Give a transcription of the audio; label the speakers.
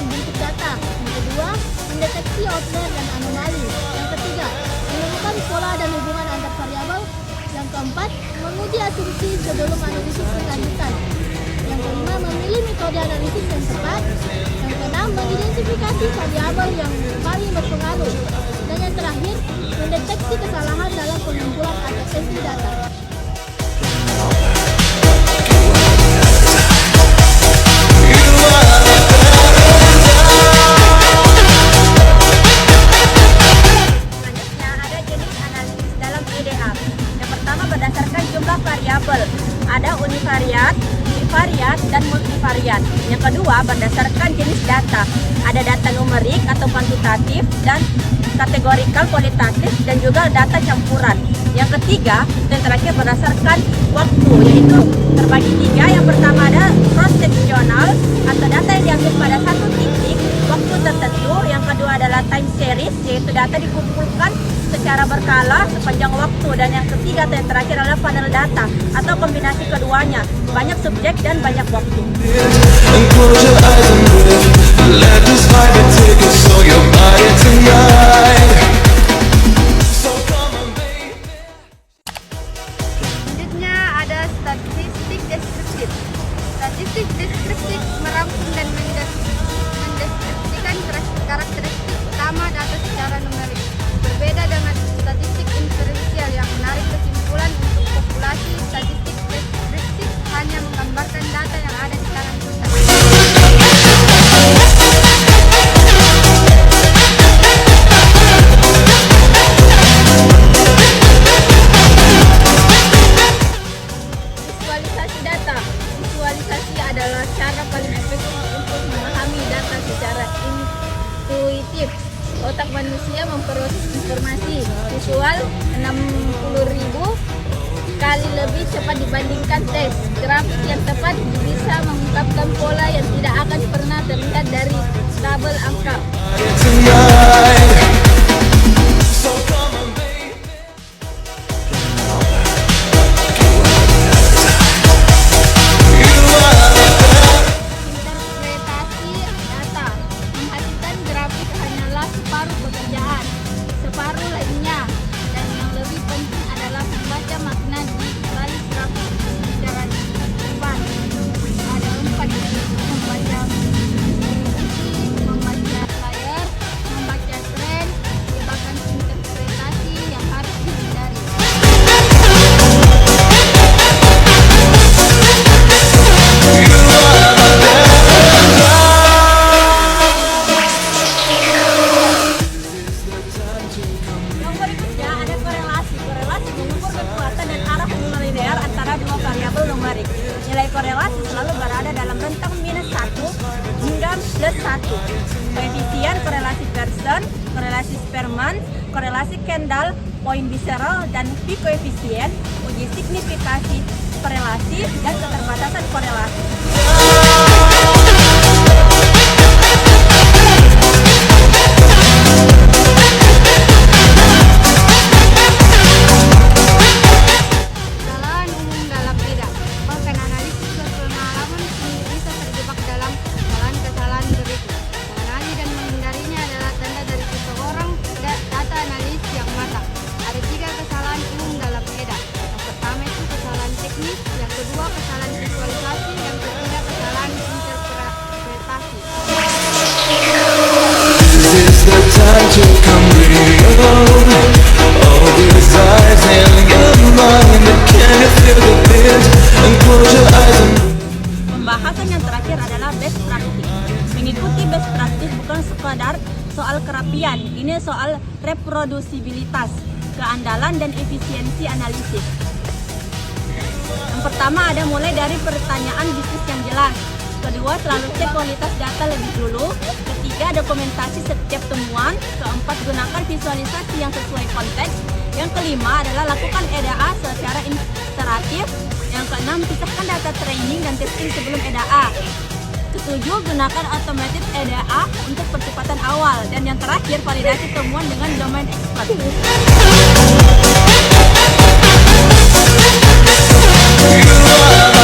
Speaker 1: dan bentuk data. Yang kedua, mendeteksi outlier dan anomali. Yang ketiga, menemukan pola dan hubungan antar variabel. Yang keempat, menguji asumsi sebelum analisis lanjutan. Yang kelima, memilih metode analisis yang tepat. Yang keenam, mengidentifikasi variabel yang paling berpengaruh. Dan yang terakhir, mendeteksi kesalahan dalam pengumpulan atau entry data.
Speaker 2: Selanjutnya ada jenis analisis dalam EDA. Yang pertama berdasarkan jumlah variabel. Ada univariat, bivariat, dan multivariat. Yang kedua berdasarkan jenis data. Ada data numerik atau kuantitatif dan kategorikal kualitatif dan juga data campuran. Yang ketiga dan terakhir berdasarkan waktu, yaitu terbagi tiga. Yang pertama ada cross sectional atau data yang diambil pada satu titik waktu tertentu. Yang kedua adalah time series, yaitu data dikumpulkan secara berkala sepanjang waktu. Dan yang ketiga dan terakhir adalah panel data atau kombinasi keduanya, banyak subjek dan banyak waktu.
Speaker 3: Selanjutnya ada statistik deskriptif. Statistik deskriptif merangkum dan mendeskripsikan karakteristik utama data secara numerik. Berbeda dengan statistik inferensial yang menarik kesimpulan untuk populasi, statistik deskriptif hanya menggambarkan data yang ada di tangan kita.
Speaker 1: Visualisasi data. Visualisasi adalah cara paling efektif untuk memahami data secara intuitif. Otak manusia memproses informasi visual 60.000 kali lebih cepat dibandingkan teks. Grafis yang tepat bisa mengungkapkan pola yang tidak akan pernah terlihat dari tabel angka. Interpretasi data. Menghasilkan grafis hanyalah separuh pekerjaan, separuh lainnya, dan yang lebih penting adalah membaca makna di balik grafis secara cepat. Ada 4 yaitu membaca deskripsi, membaca layar, membaca tren, jebakan interpretasi yang harus dihindari.
Speaker 2: Yang berikutnya ada korelasi. Korelasi mengukur kekuatan dan arah hubungan linear antara dua variabel numerik. Nilai korelasi selalu berada dalam rentang -1 hingga +1. Koefisien korelasi Pearson, korelasi Spearman, korelasi Kendall, poin Visceral, dan P-koefisien, uji signifikasi korelasi, dan keterbatasan korelasi.
Speaker 3: Kesalahan umum dalam EDA. Bahkan analisis berpengalaman sendiri bisa terjebak dalam kesalahan-kesalahan berikut. Mengenali dan menghindarinya adalah tanda dari seseorang data analis yang matang. Ada 3 kesalahan umum dalam EDA. Yang pertama itu kesalahan teknis, yang kedua kesalahan visualisasi, yang ketiga kesalahan interpretasi.
Speaker 4: This is the time to come real. All these eyes in your mind, can you feel the beat? And close your eyes and
Speaker 2: Pembahasan yang terakhir adalah best practice. Mengikuti best practice bukan sekadar soal kerapian, ini soal reprodusibilitas, keandalan, dan efisiensi analisis. Yang pertama ada mulai dari pertanyaan bisnis yang jelas. Kedua, selalu cek kualitas data lebih dulu. Ketiga, dokumentasi setiap temuan. Keempat, gunakan visualisasi yang sesuai konteks. Yang kelima adalah lakukan EDA secara iteratif. Yang keenam, pisahkan data training dan testing sebelum EDA. Ketujuh, gunakan automated EDA untuk percepatan awal. Dan yang terakhir, validasi temuan dengan domain expert.
Speaker 4: you are